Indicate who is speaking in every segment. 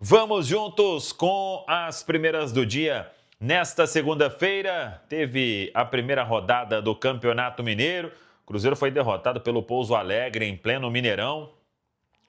Speaker 1: Vamos juntos com as primeiras do dia. Nesta segunda-feira, teve a primeira rodada do Campeonato Mineiro. O Cruzeiro foi derrotado pelo Pouso Alegre em pleno Mineirão,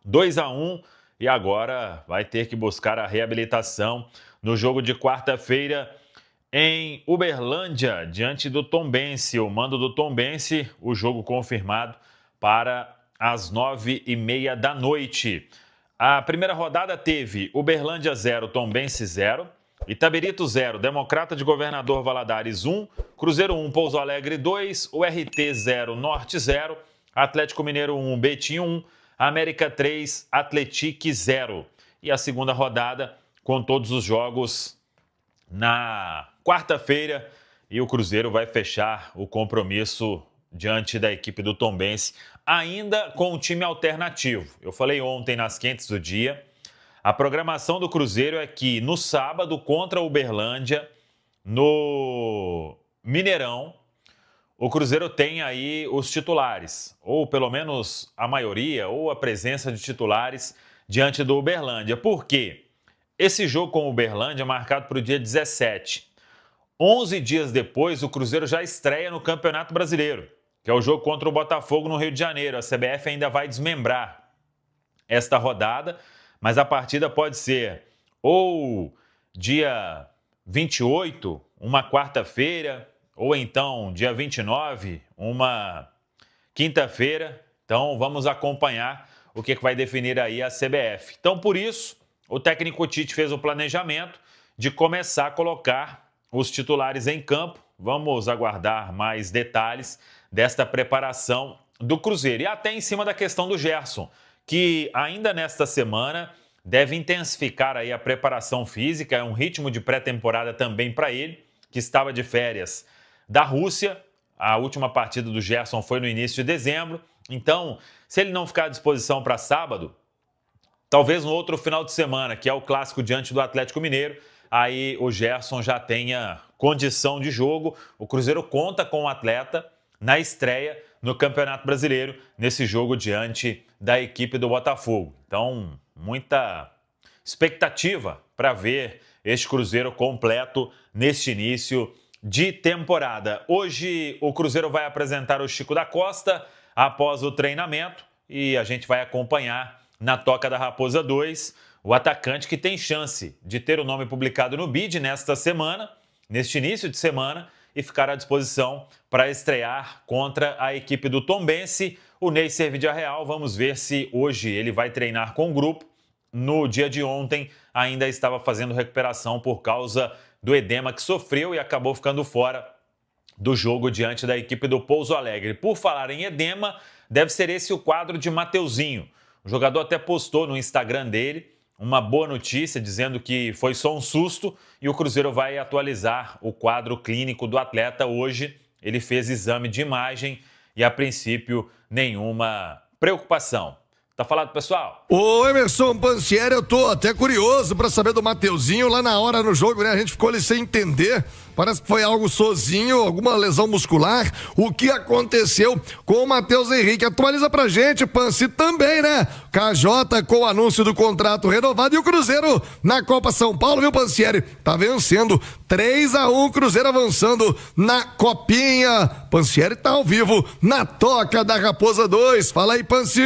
Speaker 1: 2-1, e agora vai ter que buscar a reabilitação no jogo de quarta-feira em Uberlândia, diante do Tombense. O mando do Tombense, o jogo confirmado para as 9h30 da noite. A primeira rodada teve Uberlândia 0, Tombense 0, Itabirito 0, Democrata de Governador Valadares 1, Cruzeiro 1, Pouso Alegre 2, URT 0, Norte 0, Atlético Mineiro 1, Betim 1, América 3, Atletique 0. E a segunda rodada com todos os jogos na quarta-feira, e o Cruzeiro vai fechar o compromisso diante da equipe do Tombense, ainda com um time alternativo. Eu falei ontem nas quentes do dia, a programação do Cruzeiro é que no sábado contra o Uberlândia, no Mineirão, o Cruzeiro tem aí os titulares, ou pelo menos a maioria, ou a presença de titulares diante do Uberlândia. Por quê? Esse jogo com o Uberlândia é marcado para o dia 17. 11 dias depois, o Cruzeiro já estreia no Campeonato Brasileiro, que é o jogo contra o Botafogo no Rio de Janeiro. A CBF ainda vai desmembrar esta rodada, mas a partida pode ser ou dia 28, uma quarta-feira, ou então dia 29, uma quinta-feira. Então vamos acompanhar o que vai definir aí a CBF. Então por isso, o técnico Tite fez o planejamento de começar a colocar os titulares em campo. Vamos aguardar mais detalhes desta preparação do Cruzeiro. E até em cima da questão do Gerson, que ainda nesta semana deve intensificar aí a preparação física. É um ritmo de pré-temporada também para ele, que estava de férias da Rússia. A última partida do Gerson foi no início de dezembro. Então, se ele não ficar à disposição para sábado, talvez no outro final de semana, que é o clássico diante do Atlético Mineiro, aí o Gerson já tenha condição de jogo. O Cruzeiro conta com o atleta na estreia no Campeonato Brasileiro, nesse jogo diante da equipe do Botafogo. Então, muita expectativa para ver este Cruzeiro completo neste início de temporada. Hoje o Cruzeiro vai apresentar o Chico da Costa após o treinamento e a gente vai acompanhar na Toca da Raposa 2 o atacante que tem chance de ter o nome publicado no BID nesta semana, neste início de semana, e ficar à disposição para estrear contra a equipe do Tombense, o Neisser Vidiarreal. Vamos ver se hoje ele vai treinar com o grupo. No dia de ontem ainda estava fazendo recuperação por causa do edema que sofreu e acabou ficando fora do jogo diante da equipe do Pouso Alegre. Por falar em edema, deve ser esse o quadro de Mateuzinho. O jogador até postou no Instagram dele uma boa notícia, dizendo que foi só um susto, e o Cruzeiro vai atualizar o quadro clínico do atleta hoje. Ele fez exame de imagem e, a princípio, nenhuma preocupação. Tá falado, pessoal?
Speaker 2: Ô, Emerson Pansieri, eu tô até curioso pra saber do Mateuzinho. Lá na hora no jogo, né, a gente ficou ali sem entender. Parece que foi algo sozinho, alguma lesão muscular. O que aconteceu com o Matheus Henrique? Atualiza pra gente, Pansi, também, né? KJ com o anúncio do contrato renovado e o Cruzeiro na Copa São Paulo, viu, Pansieri? Tá vencendo 3-1, Cruzeiro avançando na Copinha. Pansieri tá ao vivo na Toca da Raposa 2. Fala aí, Pansi.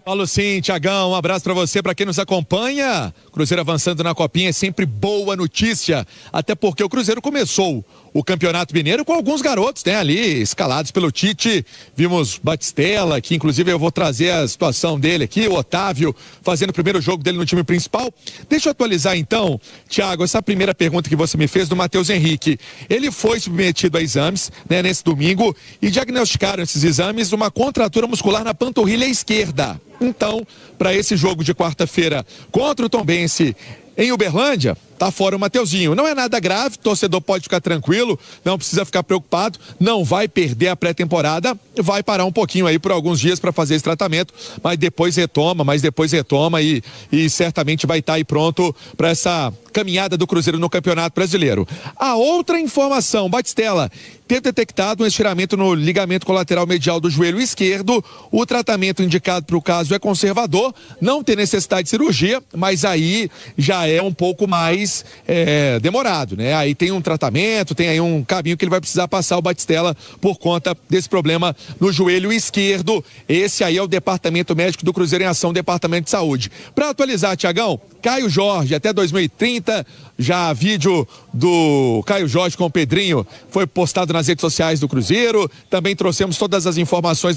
Speaker 3: Falo sim, Tiagão, um abraço pra você, pra quem nos acompanha. Cruzeiro avançando na Copinha é sempre boa notícia, até porque o Cruzeiro começou o Campeonato Mineiro com alguns garotos, né, ali escalados pelo Tite. Vimos Batistella, que inclusive eu vou trazer a situação dele aqui, o Otávio fazendo o primeiro jogo dele no time principal. Deixa eu atualizar então, Thiago, essa primeira pergunta que você me fez do Matheus Henrique. Ele foi submetido a exames, né, nesse domingo, e diagnosticaram esses exames uma contratura muscular na panturrilha esquerda. Então, para esse jogo de quarta-feira contra o Tombense em Uberlândia, tá fora o Mateuzinho. Não é nada grave, torcedor pode ficar tranquilo, não precisa ficar preocupado, não vai perder a pré-temporada, vai parar um pouquinho aí por alguns dias para fazer esse tratamento, mas depois retoma e certamente vai estar aí pronto para essa caminhada do Cruzeiro no Campeonato Brasileiro. A outra informação, Batistella, teve detectado um estiramento no ligamento colateral medial do joelho esquerdo. O tratamento indicado para o caso é conservador, não tem necessidade de cirurgia, mas aí já é um pouco mais demorado, né? Aí tem um tratamento, tem aí um caminho que ele vai precisar passar, o Batistella, por conta desse problema no joelho esquerdo. Esse aí é o Departamento Médico do Cruzeiro em Ação, Departamento de Saúde. Para atualizar, Tiagão, Caio Jorge, até 2030, já vídeo do Caio Jorge com o Pedrinho foi postado nas redes sociais do Cruzeiro. Também trouxemos todas as informações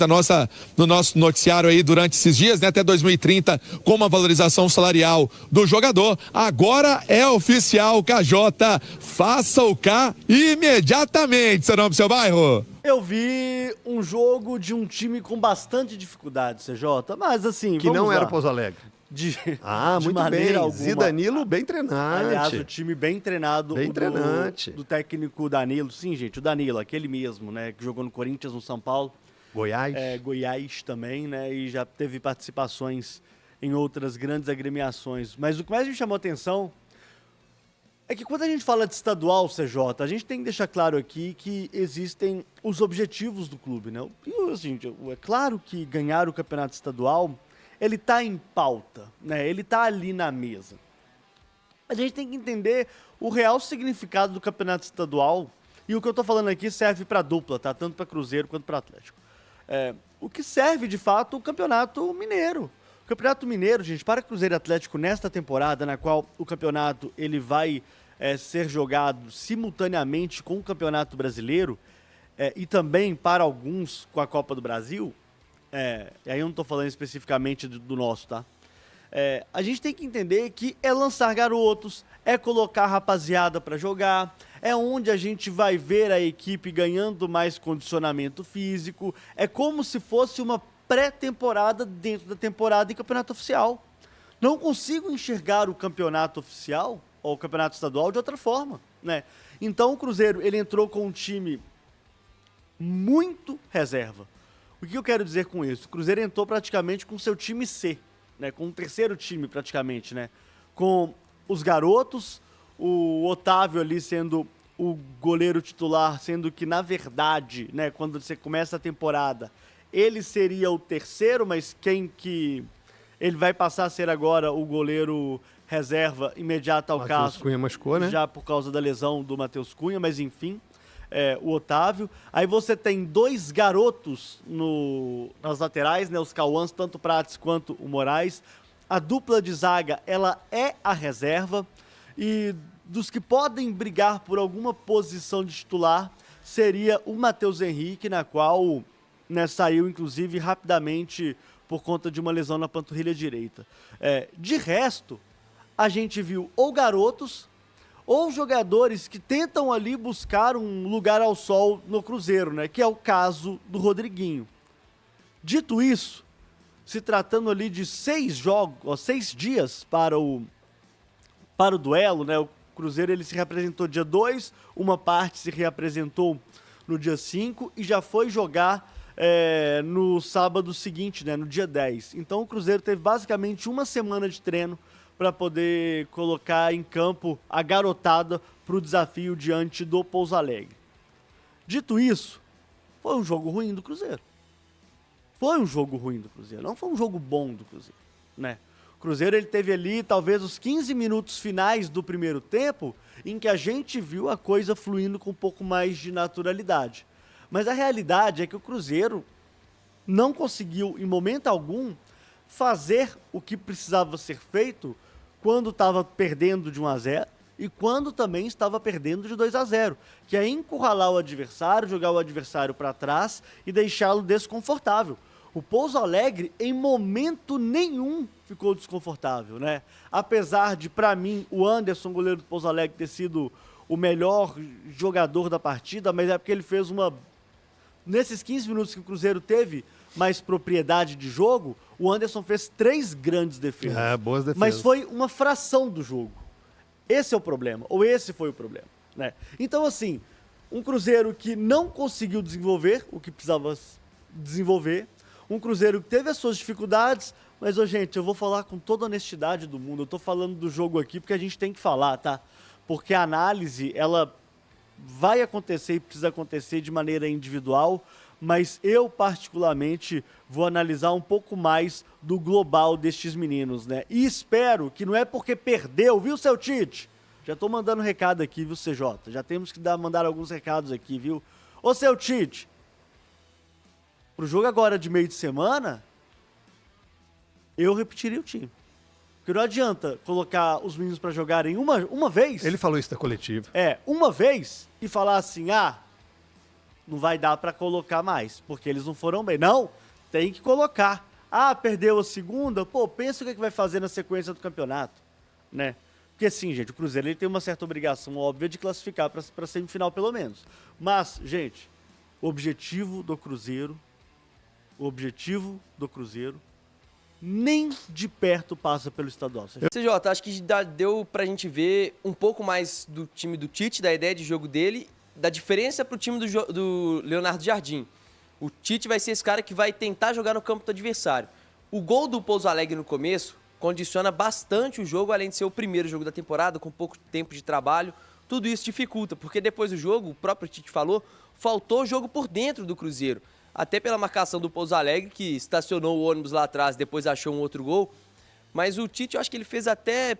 Speaker 3: do nosso noticiário aí durante esses dias, né? Até 2030, com uma valorização salarial do jogador. Agora é oficial, KJ, faça o K imediatamente, seu nome pro seu bairro.
Speaker 4: Eu vi um jogo de um time com bastante dificuldade, CJ, mas assim,
Speaker 5: que não era o Pouso Alegre.
Speaker 4: Muito bem.
Speaker 5: Alguma. Zidanilo bem treinante.
Speaker 4: Aliás, o time bem treinado.
Speaker 5: Bem treinante.
Speaker 4: Do técnico Danilo. Sim, gente, o Danilo, aquele mesmo, né? Que jogou no Corinthians, no São Paulo.
Speaker 5: Goiás.
Speaker 4: Goiás também, né? E já teve participações em outras grandes agremiações. Mas o que mais me chamou a atenção é que quando a gente fala de estadual, CJ, a gente tem que deixar claro aqui que existem os objetivos do clube, né? E, assim, é claro que ganhar o campeonato estadual, ele está em pauta, né? Ele está ali na mesa. A gente tem que entender o real significado do campeonato estadual, e o que eu estou falando aqui serve para dupla, tá? Tanto para Cruzeiro quanto para Atlético. O que serve, de fato, o Campeonato Mineiro. O Campeonato Mineiro, gente, para Cruzeiro e Atlético nesta temporada, na qual o campeonato ele vai ser jogado simultaneamente com o Campeonato Brasileiro, e também para alguns com a Copa do Brasil, e aí eu não estou falando especificamente do nosso, tá? A gente tem que entender que é lançar garotos, é colocar a rapaziada para jogar, é onde a gente vai ver a equipe ganhando mais condicionamento físico, é como se fosse uma pré-temporada dentro da temporada em campeonato oficial. Não consigo enxergar o campeonato oficial ou o campeonato estadual de outra forma, né? Então o Cruzeiro, ele entrou com um time muito reserva. O que eu quero dizer com isso? O Cruzeiro entrou praticamente com seu time C, né? Com o terceiro time praticamente, né? Com os garotos, o Otávio ali sendo o goleiro titular, sendo que na verdade, né, quando você começa a temporada, ele seria o terceiro, mas quem que ele vai passar a ser agora o goleiro reserva imediato ao caso.
Speaker 5: Matheus Cunha machucou, né?
Speaker 4: Já por causa da lesão do Matheus Cunha, mas enfim, o Otávio. Aí você tem dois garotos nas laterais, né, os Cauãs, tanto o Prates quanto o Moraes. A dupla de zaga, ela é a reserva, e dos que podem brigar por alguma posição de titular seria o Matheus Henrique, na qual, né, saiu inclusive rapidamente por conta de uma lesão na panturrilha direita. De resto, a gente viu ou garotos ou jogadores que tentam ali buscar um lugar ao sol no Cruzeiro, né, que é o caso do Rodriguinho. Dito isso, se tratando ali de 6 dias para o duelo, né, o Cruzeiro ele se reapresentou dia 2, uma parte se reapresentou no dia 5 e já foi jogar no sábado seguinte, né, no dia 10. Então o Cruzeiro teve basicamente uma semana de treino para poder colocar em campo a garotada para o desafio diante do Pouso Alegre. Dito isso, foi um jogo ruim do Cruzeiro. Foi um jogo ruim do Cruzeiro, não foi um jogo bom do Cruzeiro, né? O Cruzeiro ele teve ali talvez os 15 minutos finais do primeiro tempo em que a gente viu a coisa fluindo com um pouco mais de naturalidade. Mas a realidade é que o Cruzeiro não conseguiu, em momento algum, fazer o que precisava ser feito quando estava perdendo de 1-0 e quando também estava perdendo de 2-0, que é encurralar o adversário, jogar o adversário para trás e deixá-lo desconfortável. O Pouso Alegre, em momento nenhum, ficou desconfortável, né? Apesar de, para mim, o Anderson, goleiro do Pouso Alegre, ter sido o melhor jogador da partida, mas é porque ele fez nesses 15 minutos que o Cruzeiro teve mais propriedade de jogo, o Anderson fez 3 grandes defesas.
Speaker 5: Boas defesas.
Speaker 4: Mas foi uma fração do jogo. Esse é o problema, ou esse foi o problema, né? Então, assim, um Cruzeiro que não conseguiu desenvolver o que precisava desenvolver, um Cruzeiro que teve as suas dificuldades, mas, gente, eu vou falar com toda a honestidade do mundo, eu tô falando do jogo aqui porque a gente tem que falar, tá? Porque a análise, ela vai acontecer e precisa acontecer de maneira individual, mas eu, particularmente, vou analisar um pouco mais do global destes meninos, né? E espero que não é porque perdeu, viu, seu Tite? Já tô mandando recado aqui, viu, CJ? Já temos que mandar alguns recados aqui, viu? Ô, seu Tite, pro jogo agora de meio de semana, eu repetiria o time. Porque não adianta colocar os meninos pra jogarem uma vez.
Speaker 5: Ele falou isso da coletiva.
Speaker 4: Uma vez e falar assim, não vai dar pra colocar mais, porque eles não foram bem. Não, tem que colocar. Perdeu a segunda, pensa o que vai fazer na sequência do campeonato, né? Porque assim, gente, o Cruzeiro ele tem uma certa obrigação óbvia de classificar pra semifinal pelo menos. Mas, gente, o objetivo do Cruzeiro nem de perto passa pelo estadual.
Speaker 6: CJ, acho que deu pra gente ver um pouco mais do time do Tite, da ideia de jogo dele, da diferença pro time do Leonardo Jardim. O Tite vai ser esse cara que vai tentar jogar no campo do adversário. O gol do Pouso Alegre no começo condiciona bastante o jogo, além de ser o primeiro jogo da temporada, com pouco tempo de trabalho. Tudo isso dificulta, porque depois do jogo, o próprio Tite falou, faltou jogo por dentro do Cruzeiro. Até pela marcação do Pouso Alegre, que estacionou o ônibus lá atrás, depois achou um outro gol. Mas o Tite, eu acho que ele fez até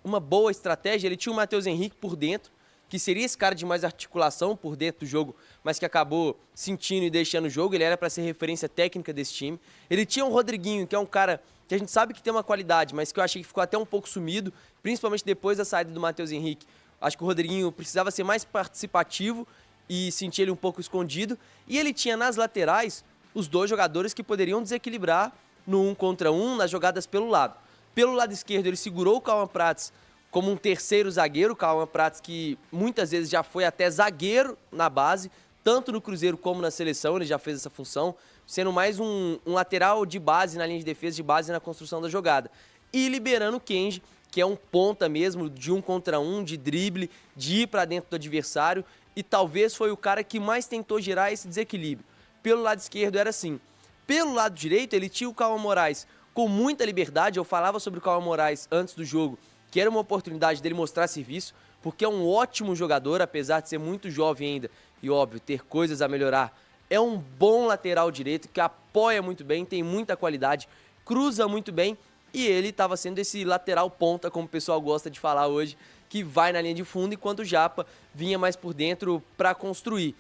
Speaker 6: uma boa estratégia. Ele tinha o Matheus Henrique por dentro, que seria esse cara de mais articulação por dentro do jogo, mas que acabou sentindo e deixando o jogo. Ele era para ser referência técnica desse time. Ele tinha o Rodriguinho, que é um cara que a gente sabe que tem uma qualidade, mas que eu achei que ficou até um pouco sumido, principalmente depois da saída do Matheus Henrique. Acho que o Rodriguinho precisava ser mais participativo e sentir ele um pouco escondido. E ele tinha nas laterais os dois jogadores que poderiam desequilibrar no 1 contra 1, nas jogadas pelo lado. Pelo lado esquerdo, ele segurou o Cauã Prats como um terceiro zagueiro, o Cauã Prats que muitas vezes já foi até zagueiro na base, tanto no Cruzeiro como na seleção, ele já fez essa função, sendo mais um lateral de base na linha de defesa, de base na construção da jogada. E liberando o Kenji, que é um ponta mesmo, de 1 contra 1, de drible, de ir para dentro do adversário, e talvez foi o cara que mais tentou gerar esse desequilíbrio. Pelo lado esquerdo era assim. Pelo lado direito, ele tinha o Cauã Moraes com muita liberdade. Eu falava sobre o Cauã Moraes antes do jogo, que era uma oportunidade dele mostrar serviço, porque é um ótimo jogador, apesar de ser muito jovem ainda, e óbvio, ter coisas a melhorar. É um bom lateral direito, que apoia muito bem, tem muita qualidade, cruza muito bem, e ele estava sendo esse lateral ponta, como o pessoal gosta de falar hoje, que vai na linha de fundo, enquanto o Japa vinha mais por dentro para construir.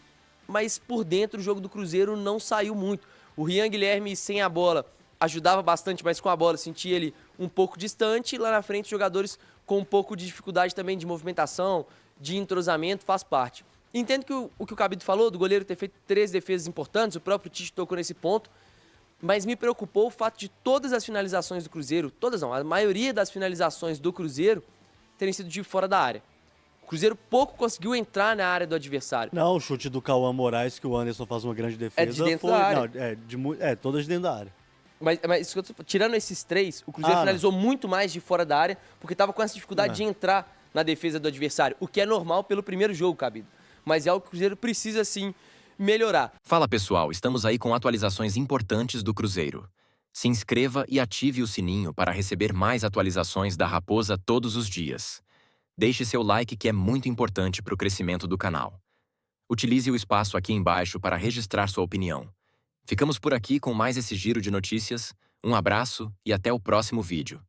Speaker 6: Mas por dentro o jogo do Cruzeiro não saiu muito. O Rian Guilherme sem a bola ajudava bastante, mas com a bola sentia ele um pouco distante. E lá na frente, jogadores com um pouco de dificuldade também de movimentação, de entrosamento, faz parte. Entendo que o que o Cabido falou, do goleiro ter feito 3 defesas importantes, o próprio Tite tocou nesse ponto, mas me preocupou o fato de todas as finalizações do Cruzeiro, todas não, a maioria das finalizações do Cruzeiro terem sido de fora da área. O Cruzeiro pouco conseguiu entrar na área do adversário.
Speaker 4: Não, o chute do Cauã Moraes, que o Anderson faz uma grande defesa.
Speaker 6: É de dentro da área.
Speaker 4: Não, todas de dentro da área.
Speaker 6: Mas tirando esses 3, o Cruzeiro finalizou muito mais de fora da área, porque estava com essa dificuldade de entrar na defesa do adversário, o que é normal pelo primeiro jogo, Cabido. Mas é algo que o Cruzeiro precisa, sim, melhorar.
Speaker 7: Fala, pessoal, estamos aí com atualizações importantes do Cruzeiro. Se inscreva e ative o sininho para receber mais atualizações da Raposa todos os dias. Deixe seu like, que é muito importante para o crescimento do canal. Utilize o espaço aqui embaixo para registrar sua opinião. Ficamos por aqui com mais esse giro de notícias. Um abraço e até o próximo vídeo.